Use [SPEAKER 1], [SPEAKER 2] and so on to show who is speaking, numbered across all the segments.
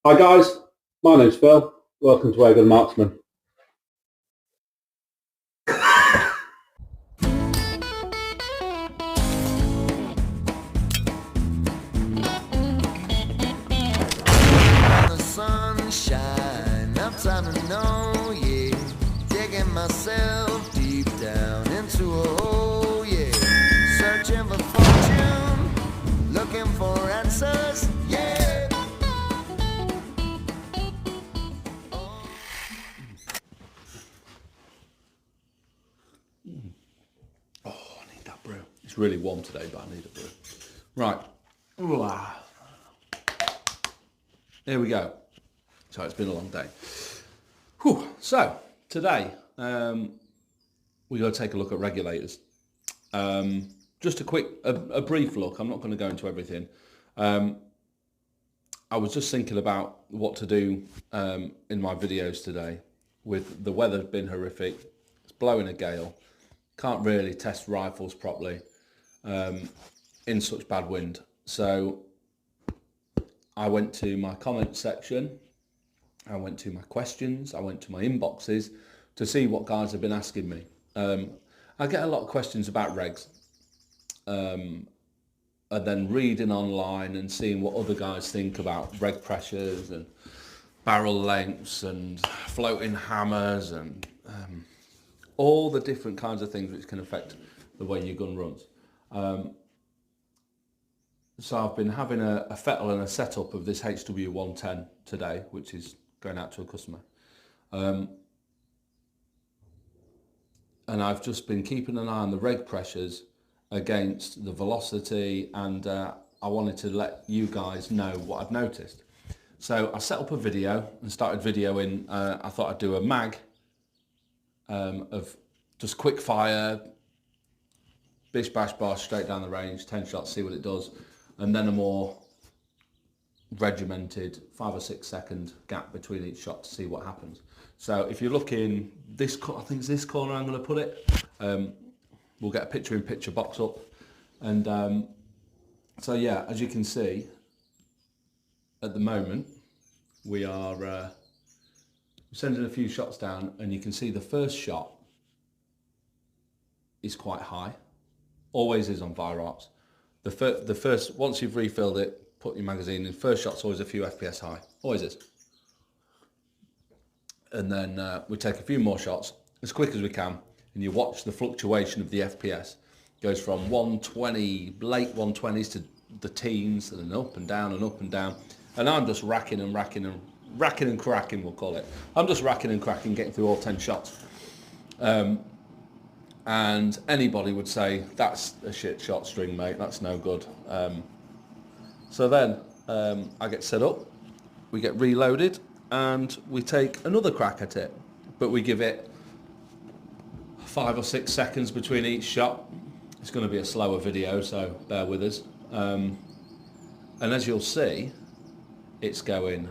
[SPEAKER 1] Hi guys, my name's Phil. Welcome to Airgun Marksman.
[SPEAKER 2] The sunshine, I'm trying to know, yeah. Digging myself deep down into a hole, yeah. Searching for fortune, looking for answers, yeah.
[SPEAKER 3] Oh, I need that brew. It's really warm today, but I need a brew. Right. Ooh, here we go. So it's been a long day. Whew. So today we're going to take a look at regulators. Just a brief look. I'm not going to go into everything. I was just thinking about what to do in my videos today. With the weather being horrific, it's blowing a gale. Can't really test rifles properly in such bad wind. So I went to my comment section, I went to my questions, I went to my inboxes to see what guys have been asking me. I get a lot of questions about regs, and then reading online and seeing what other guys think about reg pressures and barrel lengths and floating hammers and all the different kinds of things which can affect the way your gun runs. So I've been having a fettle and a setup of this HW-110 today, which is going out to a customer. And I've just been keeping an eye on the reg pressures against the velocity, and I wanted to let you guys know what I've noticed. So I set up a video and started videoing. I thought I'd do a mag of just quick fire, bish bash bosh, straight down the range, 10 shots, see what it does, and then a more regimented 5 or 6 second gap between each shot to see what happens. So if you're looking this, I think it's this corner I'm going to put it. We'll get a picture-in-picture box up, and so yeah, as you can see, at the moment we are sending a few shots down, and you can see the first shot is quite high. Always is on Virox. The first, once you've refilled it, put your magazine in, first shot's always a few FPS high. Always is. And then we take a few more shots as quick as we can, and you watch the fluctuation of the FPS. It goes from 120, late 120s to the teens, and then up and down and up and down. And I'm just racking and cracking, we'll call it. I'm just racking and cracking, getting through all 10 shots. And anybody would say, that's a shit shot string, mate, that's no good. So then I get set up, we get reloaded, and we take another crack at it. But we give it 5 or 6 seconds between each shot. It's going to be a slower video, so bear with us. And as you'll see, it's going,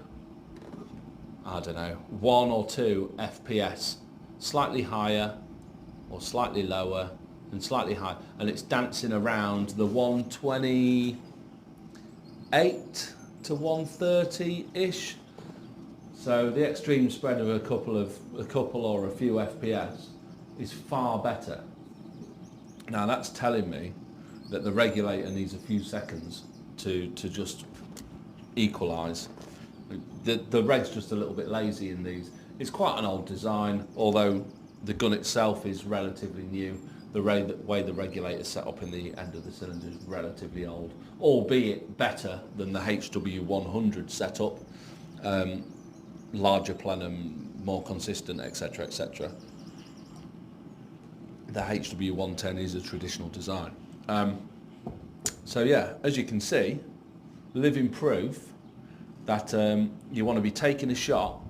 [SPEAKER 3] I don't know, 1 or 2 FPS, slightly higher or slightly lower and slightly higher, and it's dancing around the 128 to 130-ish. So the extreme spread of a couple or a few FPS is far better. Now that's telling me that the regulator needs a few seconds to just equalise. The reg's just a little bit lazy in these. It's quite an old design, although the gun itself is relatively new. The way the regulator's set up in the end of the cylinder is relatively old, albeit better than the HW-100 setup. Larger plenum, more consistent, etc., etc. The HW-110 is a traditional design. So yeah, as you can see, living proof that you want to be taking a shot,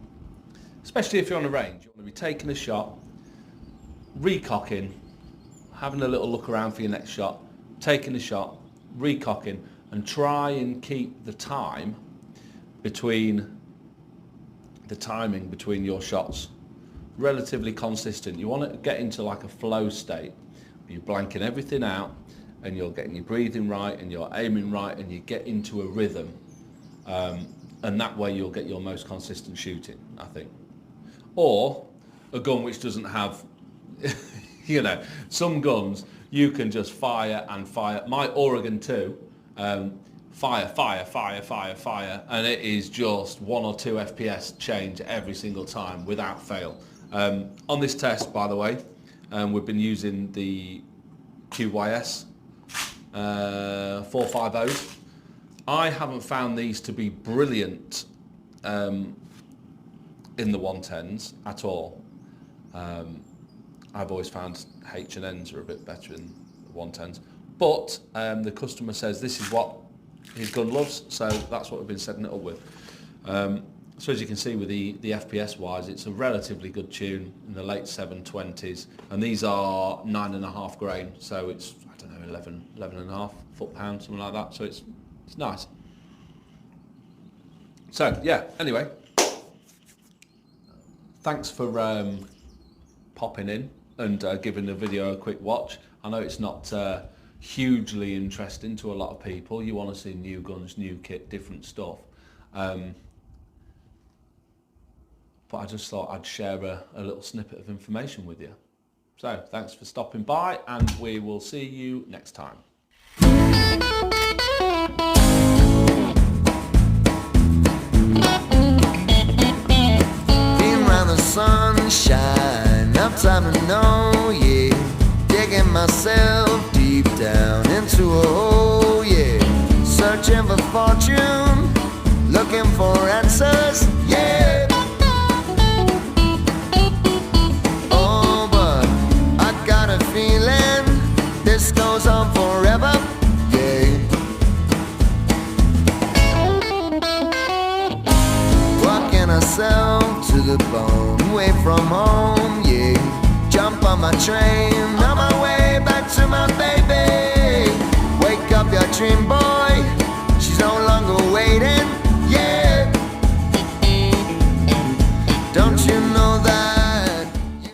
[SPEAKER 3] especially if you're on a range, you want to be taking a shot, recocking, having a little look around for your next shot, taking a shot, recocking, and try and keep the timing between your shots relatively consistent. You want to get into like a flow state. You're blanking everything out, and you're getting your breathing right, and you're aiming right, and you get into a rhythm. and that way you'll get your most consistent shooting, I think. Or a gun which doesn't have, you know, some guns you can just fire and fire. My Oregon 2, fire, and it is just 1 or 2 FPS change every single time without fail. On this test, by the way, we've been using the QYS 450s. I haven't found these to be brilliant in the 110s at all. I've always found H&Ns are a bit better in the 110s. But the customer says this is what his gun loves, so that's what we've been setting it up with. So as you can see with the FPS wise, it's a relatively good tune in the late 720s, and these are 9.5 grain, so it's, I don't know, 11.5 foot-pound, something like that, so it's nice. So yeah, anyway, thanks for popping in and giving the video a quick watch. I know it's not hugely interesting to a lot of people. You want to see new guns, new kit, different stuff. But I just thought I'd share a little snippet of information with you. So thanks for stopping by, and we will see you next time.
[SPEAKER 2] Been round the sunshine, up time to know, yeah. Digging myself deep down into a hole, yeah. Searching for fortune, looking for answers, yeah. Oh, but I got a feeling this goes on forever, yeah. Walking ourselves to the bone, away from home, yeah. Jump on my train, on my way back to my bed.